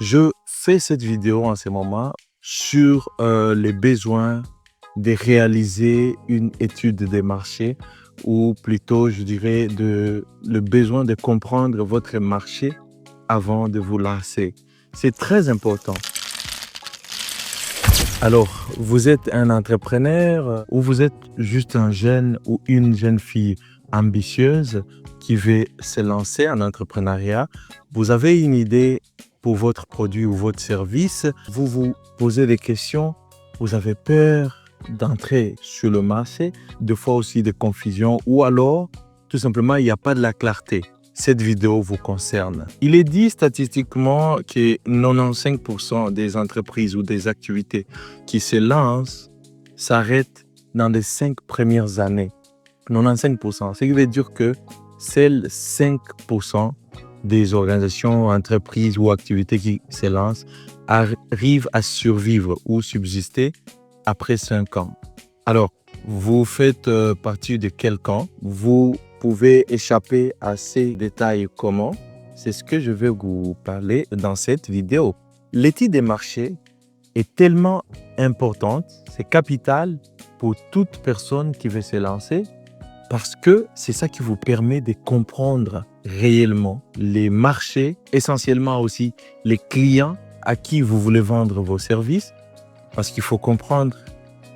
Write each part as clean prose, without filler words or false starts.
Je fais cette vidéo en ce moment sur les besoins de réaliser une étude des marchés ou plutôt, je dirais, le besoin de comprendre votre marché avant de vous lancer. C'est très important. Alors, vous êtes un entrepreneur ou vous êtes juste un jeune ou une jeune fille ambitieuse qui veut se lancer en entrepreneuriat. Vous avez une idée pour votre produit ou votre service. Vous vous posez des questions. Vous avez peur d'entrer sur le marché, des fois aussi de confusion ou alors, tout simplement, il n'y a pas de la clarté. Cette vidéo vous concerne. Il est dit statistiquement que 95% des entreprises ou des activités qui se lancent s'arrêtent dans les 5 premières années. 95%. Ce qui veut dire que seuls 5% des organisations, entreprises ou activités qui se lancent arrivent à survivre ou subsister après 5 ans. Alors, vous faites partie de quel camp? Vous pouvez échapper à ces détails comment? C'est ce que je vais vous parler dans cette vidéo. L'étude des marchés est tellement importante, c'est capital pour toute personne qui veut se lancer parce que c'est ça qui vous permet de comprendre réellement les marchés, essentiellement aussi les clients à qui vous voulez vendre vos services, parce qu'il faut comprendre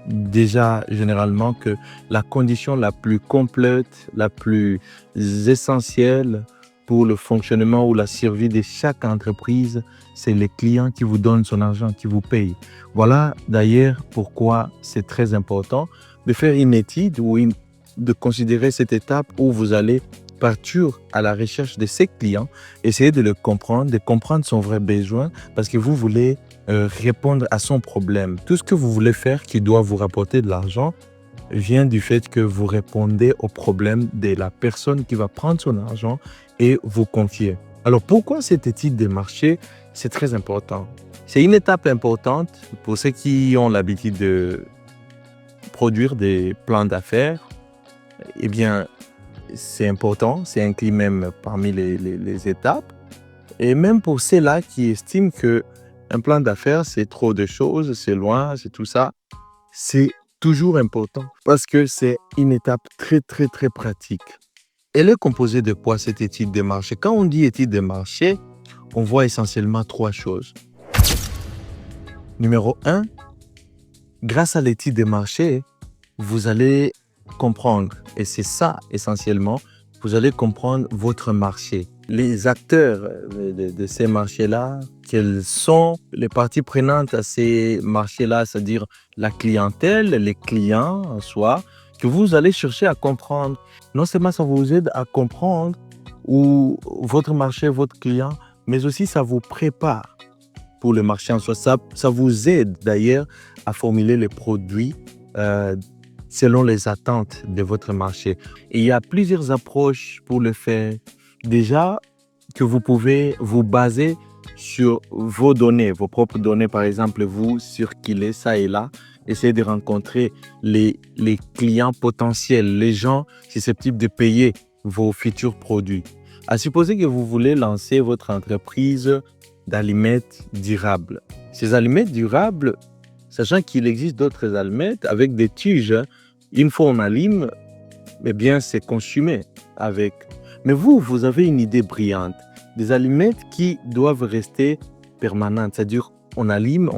déjà généralement que la condition la plus complète, la plus essentielle pour le fonctionnement ou la survie de chaque entreprise, c'est les clients qui vous donnent son argent, qui vous payent. Voilà d'ailleurs pourquoi c'est très important de faire une étude ou de considérer cette étape où vous allez partir à la recherche de ces clients, essayer de le comprendre, de comprendre son vrai besoin parce que vous voulez répondre à son problème. Tout ce que vous voulez faire qui doit vous rapporter de l'argent vient du fait que vous répondez au problème de la personne qui va prendre son argent et vous confier. Alors pourquoi cette étude des marchés? C'est très important. C'est une étape importante pour ceux qui ont l'habitude de produire des plans d'affaires. Eh bien, c'est important, c'est inclus même parmi les étapes. Et même pour ceux-là qui estiment que un plan d'affaires, c'est trop de choses, c'est loin, c'est tout ça. C'est toujours important parce que c'est une étape très, très, très pratique. Elle est composée de quoi cette étude de marché? Quand on dit étude de marché, on voit essentiellement 3 choses. Numéro 1, grâce à l'étude de marché, vous allez comprendre, et c'est ça essentiellement, vous allez comprendre votre marché. Les acteurs de ces marchés-là, quelles sont les parties prenantes à ces marchés-là, c'est-à-dire la clientèle, les clients en soi, que vous allez chercher à comprendre. Non seulement ça vous aide à comprendre votre marché, votre client, mais aussi ça vous prépare pour le marché en soi. Ça vous aide d'ailleurs à formuler les produits selon les attentes de votre marché. Et il y a plusieurs approches pour le faire. Déjà, que vous pouvez vous baser sur vos données, vos propres données. Par exemple, vous circulez ça et là, essayez de rencontrer les clients potentiels, les gens susceptibles de payer vos futurs produits. À supposer que vous voulez lancer votre entreprise d'allumettes durables. Ces allumettes durables, sachant qu'il existe d'autres allumettes avec des tiges, une fois on allume, eh bien c'est consumé avec. Mais vous avez une idée brillante. Des allumettes qui doivent rester permanentes, c'est-à-dire on allume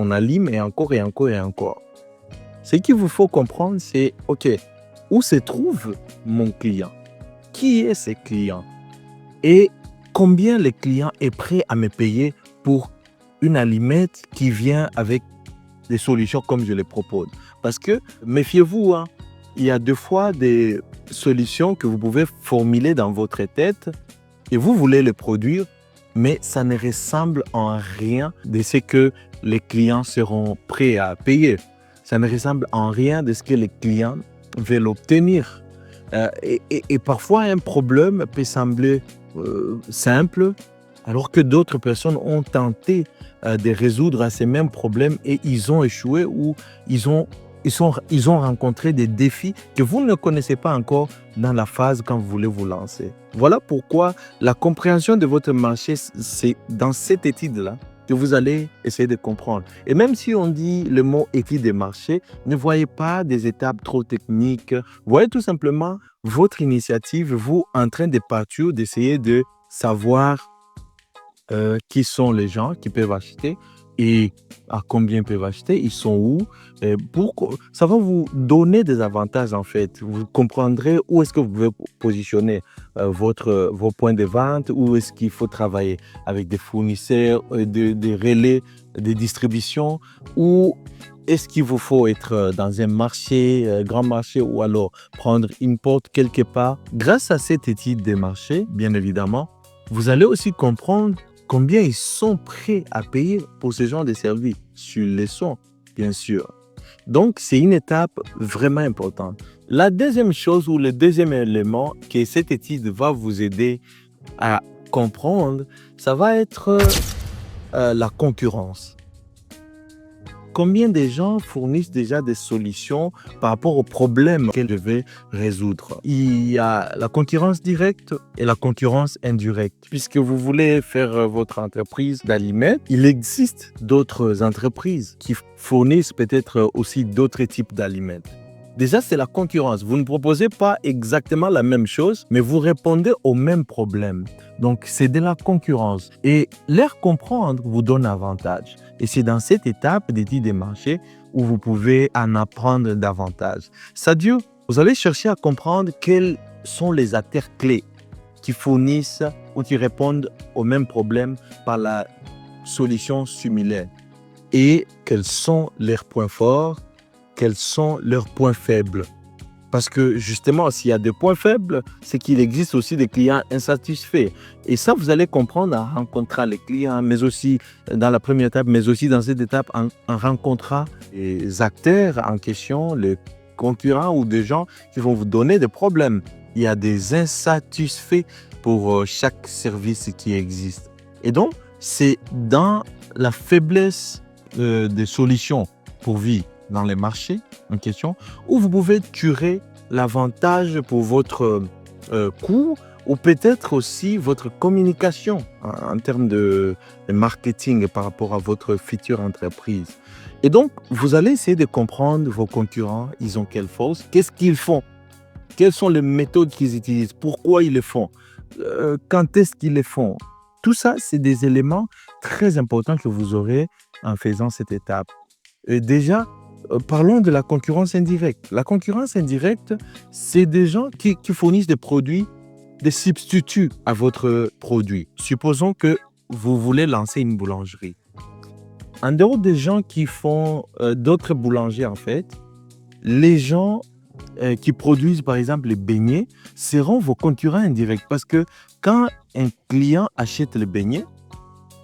et encore et encore et encore. Ce qu'il vous faut comprendre, c'est ok, où se trouve mon client? Qui est ce client? Et combien le client est prêt à me payer pour une allumette qui vient avec des solutions comme je les propose? Parce que, méfiez-vous, il y a deux fois des solutions que vous pouvez formuler dans votre tête et vous voulez les produire, mais ça ne ressemble en rien de ce que les clients seront prêts à payer. Ça ne ressemble en rien de ce que les clients veulent obtenir. Et parfois, un problème peut sembler simple, alors que d'autres personnes ont tenté de résoudre ces mêmes problèmes et ils ont échoué ou ils ont rencontré des défis que vous ne connaissez pas encore dans la phase quand vous voulez vous lancer. Voilà pourquoi la compréhension de votre marché, c'est dans cette étude-là, que vous allez essayer de comprendre. Et même si on dit le mot étude des marchés, ne voyez pas des étapes trop techniques. Voyez tout simplement votre initiative, vous en train de partir, d'essayer de savoir qui sont les gens qui peuvent acheter et à combien ils peuvent acheter, ils sont où, ça va vous donner des avantages en fait. Vous comprendrez où est-ce que vous pouvez positionner vos points de vente, où est-ce qu'il faut travailler avec des fournisseurs, des relais, des distributions, où est-ce qu'il vous faut être dans un marché, grand marché, ou alors prendre une porte quelque part. Grâce à cette étude des marchés, bien évidemment, vous allez aussi comprendre combien ils sont prêts à payer pour ce genre de services, sur les sons, bien sûr. Donc, c'est une étape vraiment importante. La deuxième chose ou le deuxième élément que cette étude va vous aider à comprendre, ça va être la concurrence. Combien de gens fournissent déjà des solutions par rapport aux problèmes que je vais résoudre? Il y a la concurrence directe et la concurrence indirecte. Puisque vous voulez faire votre entreprise d'aliments, il existe d'autres entreprises qui fournissent peut-être aussi d'autres types d'aliments. Déjà, c'est la concurrence. Vous ne proposez pas exactement la même chose, mais vous répondez au même problème. Donc, c'est de la concurrence. Et leur comprendre vous donne avantage. Et c'est dans cette étape d'étude des marchés où vous pouvez en apprendre davantage. C'est-à-dire, vous allez chercher à comprendre quels sont les acteurs clés qui fournissent ou qui répondent au même problème par la solution similaire. Et quels sont leurs points forts, quels sont leurs points faibles. Parce que justement, s'il y a des points faibles, c'est qu'il existe aussi des clients insatisfaits. Et ça, vous allez comprendre en rencontrant les clients, mais aussi dans la première étape, mais aussi dans cette étape, en rencontrant les acteurs en question, les concurrents ou des gens qui vont vous donner des problèmes. Il y a des insatisfaits pour chaque service qui existe. Et donc, c'est dans la faiblesse des solutions pour vivre dans les marchés en question, où vous pouvez tirer l'avantage pour votre coût ou peut-être aussi votre communication en termes de marketing par rapport à votre future entreprise. Et donc, vous allez essayer de comprendre vos concurrents, ils ont quelle force, qu'est-ce qu'ils font, quelles sont les méthodes qu'ils utilisent, pourquoi ils le font, quand est-ce qu'ils le font. Tout ça, c'est des éléments très importants que vous aurez en faisant cette étape. Et déjà, parlons de la concurrence indirecte. La concurrence indirecte, c'est des gens qui fournissent des produits, des substituts à votre produit. Supposons que vous voulez lancer une boulangerie. En dehors des gens qui font d'autres boulangers, en fait, les gens qui produisent, par exemple, les beignets seront vos concurrents indirects. Parce que quand un client achète les beignets,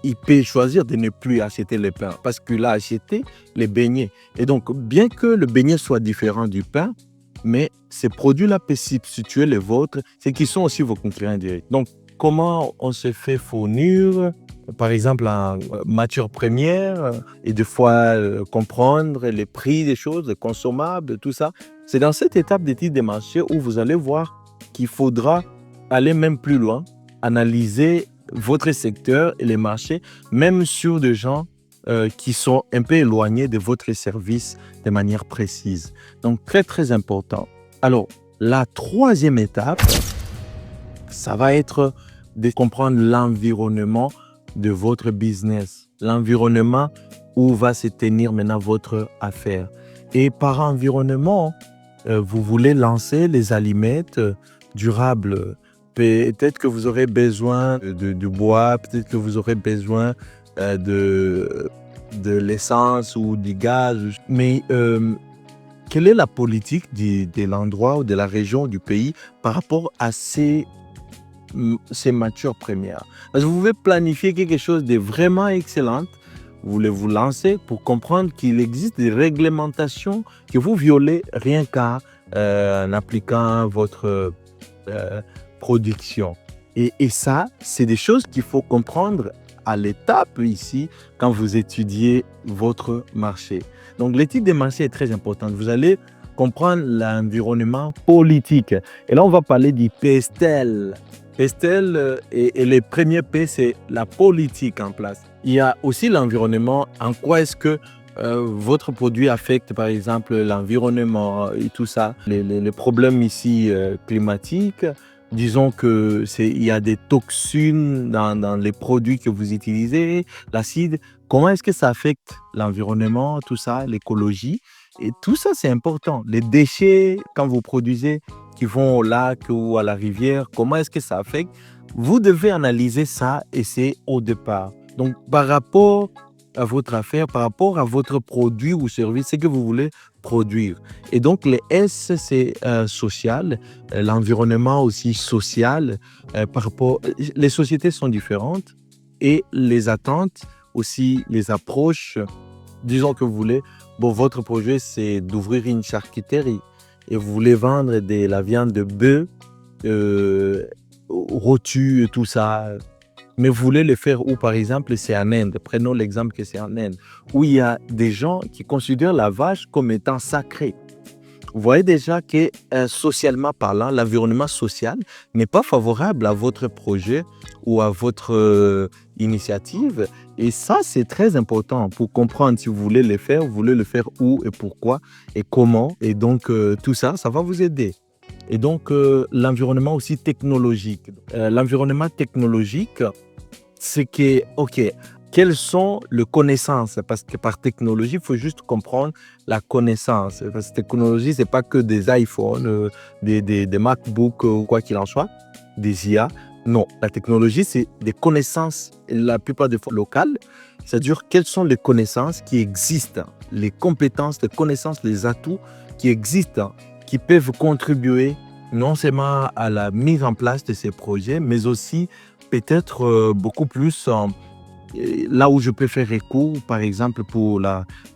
il peut choisir de ne plus acheter le pain parce qu'il a acheté les beignets. Et donc, bien que le beignet soit différent du pain, mais ces produits-là peuvent substituer les vôtres, c'est qu'ils sont aussi vos concurrents directs. Donc, comment on se fait fournir, par exemple, en matière première, et des fois comprendre les prix des choses, les consommables, tout ça. C'est dans cette étape d'étude des marchés où vous allez voir qu'il faudra aller même plus loin, analyser votre secteur et les marchés, même sur des gens qui sont un peu éloignés de votre service de manière précise. Donc, très, très important. Alors, la troisième étape, ça va être de comprendre l'environnement de votre business, l'environnement où va se tenir maintenant votre affaire. Et par environnement, vous voulez lancer les aliments durables. Peut-être que vous aurez besoin de bois, peut-être que vous aurez besoin de l'essence ou du gaz. Mais quelle est la politique de l'endroit ou de la région du pays par rapport à ces matières premières? Parce que vous pouvez planifier quelque chose de vraiment excellent. Vous voulez vous lancer pour comprendre qu'il existe des réglementations que vous violez rien qu'en appliquant votre production. Et ça, c'est des choses qu'il faut comprendre à l'étape ici quand vous étudiez votre marché. Donc, l'étude des marchés est très importante. Vous allez comprendre l'environnement politique. Et là, on va parler du PSTEL. PSTEL et les premiers P, c'est la politique en place. Il y a aussi l'environnement. En quoi est-ce que votre produit affecte, par exemple, l'environnement et tout ça? Les problèmes ici climatiques, disons que il y a des toxines dans les produits que vous utilisez, l'acide. Comment est-ce que ça affecte l'environnement, tout ça, l'écologie? Et tout ça, c'est important. Les déchets, quand vous produisez, qui vont au lac ou à la rivière, comment est-ce que ça affecte? Vous devez analyser ça et c'est au départ. Donc, par rapport à votre affaire, par rapport à votre produit ou service, ce que vous voulez produire. Et donc, les S, c'est social, l'environnement aussi social, par rapport, les sociétés sont différentes et les attentes aussi, les approches, disons que vous voulez, bon, votre projet, c'est d'ouvrir une charcuterie et vous voulez vendre la viande de bœuf, euh, rôtue et tout ça, mais vous voulez le faire où, par exemple, c'est en Inde. Prenons l'exemple que c'est en Inde, où il y a des gens qui considèrent la vache comme étant sacrée. Vous voyez déjà que socialement parlant, l'environnement social n'est pas favorable à votre projet ou à votre initiative. Et ça, c'est très important pour comprendre si vous voulez le faire, vous voulez le faire où et pourquoi et comment. Et donc, tout ça, ça va vous aider. Et donc, l'environnement aussi technologique. L'environnement technologique, c'est que, OK, quelles sont les connaissances? Parce que par technologie, il faut juste comprendre la connaissance. Parce que technologie, ce n'est pas que des iPhones, des MacBooks ou quoi qu'il en soit, des IA. Non, la technologie, c'est des connaissances, la plupart des fois locales. C'est-à-dire, quelles sont les connaissances qui existent, les compétences, les connaissances, les atouts qui existent, qui peuvent contribuer non seulement à la mise en place de ces projets, mais aussi peut-être beaucoup plus là où je peux faire recours, par exemple, pour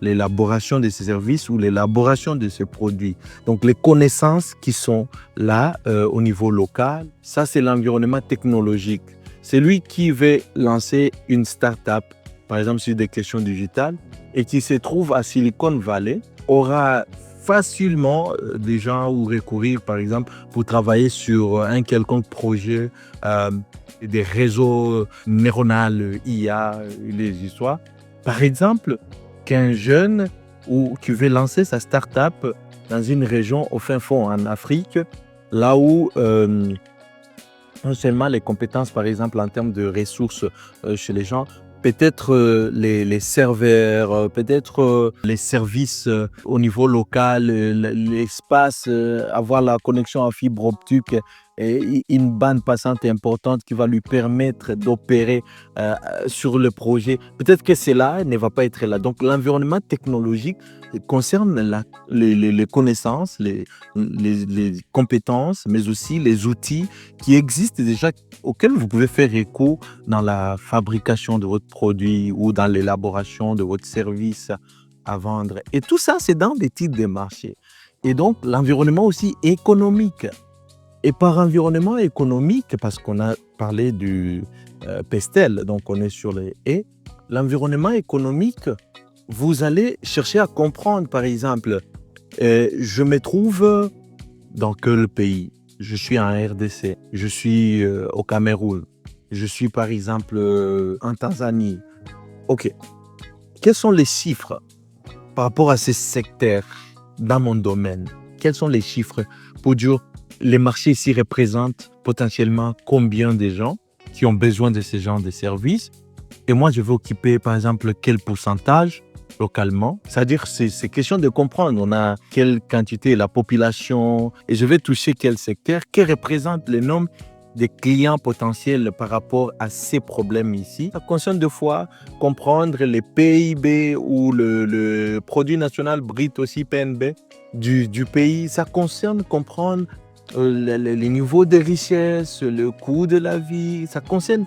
l'élaboration de ces services ou l'élaboration de ces produits. Donc, les connaissances qui sont là au niveau local, ça, c'est l'environnement technologique. C'est lui qui veut lancer une start-up, par exemple, sur des questions digitales, et qui se trouve à Silicon Valley, aura facilement des gens où recourir, par exemple, pour travailler sur un quelconque projet, des réseaux neuronaux, IA, les histoires. Par exemple, qu'un jeune ou qui veut lancer sa start-up dans une région au fin fond en Afrique, là où non seulement les compétences, par exemple, en termes de ressources chez les gens, peut-être les serveurs, peut-être les services au niveau local, l'espace, avoir la connexion en fibre optique et une bande passante importante qui va lui permettre d'opérer sur le projet. Peut-être que cela ne va pas être là. Donc, l'environnement technologique concerne les connaissances, les compétences, mais aussi les outils qui existent déjà, auxquels vous pouvez faire écho dans la fabrication de votre produit ou dans l'élaboration de votre service à vendre. Et tout ça, c'est dans des titres de marché. Et donc, l'environnement aussi économique. Et par environnement économique, parce qu'on a parlé du pestel, donc on est sur les haies, l'environnement économique, vous allez chercher à comprendre, par exemple, je me trouve dans quel pays? Je suis en RDC, je suis au Cameroun, je suis par exemple en Tanzanie. OK. Quels sont les chiffres par rapport à ces secteurs dans mon domaine? Quels sont les chiffres pour dire les marchés ici représentent potentiellement combien de gens qui ont besoin de ce genre de services? Et moi, je veux occuper, par exemple, quel pourcentage localement? C'est-à-dire, c'est question de comprendre. On a quelle quantité, la population, et je vais toucher quel secteur, qui représente le nombre des clients potentiels par rapport à ces problèmes ici. Ça concerne deux fois comprendre les PIB ou le produit national brut aussi, PNB, du pays. Ça concerne comprendre les niveaux de richesse, le coût de la vie. Ça concerne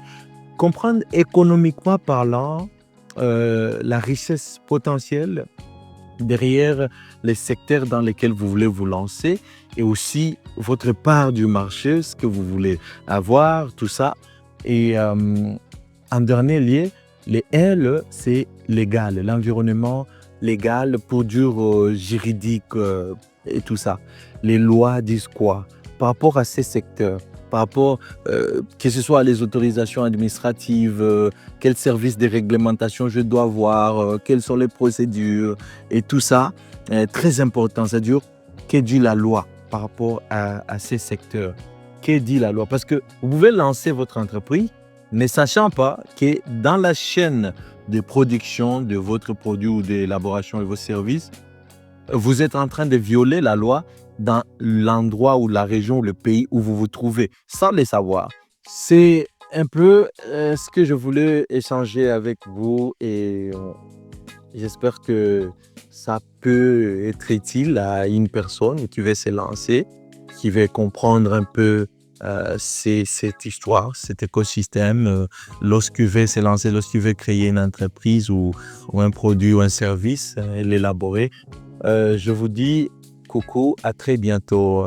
comprendre économiquement parlant la richesse potentielle derrière les secteurs dans lesquels vous voulez vous lancer et aussi votre part du marché, ce que vous voulez avoir, tout ça. Et en dernier lieu, les L, c'est légal, l'environnement légal pour dur juridique et tout ça. Les lois disent quoi par rapport à ces secteurs, par par rapport, que ce soit les autorisations administratives, quel service de réglementation je dois avoir, quelles sont les procédures et tout ça, très important. C'est-à-dire, que dit la loi par rapport à ces secteurs? Que dit la loi? Parce que vous pouvez lancer votre entreprise, ne sachant pas que dans la chaîne de production de votre produit ou d'élaboration de vos services, vous êtes en train de violer la loi dans l'endroit ou la région ou le pays où vous vous trouvez, sans le savoir. C'est un peu ce que je voulais échanger avec vous et j'espère que ça peut être utile à une personne qui veut se lancer, qui veut comprendre un peu cette histoire, cet écosystème, lorsqu'il veut se lancer, lorsqu'il veut créer une entreprise ou un produit ou un service, et l'élaborer. Je vous dis coucou, à très bientôt.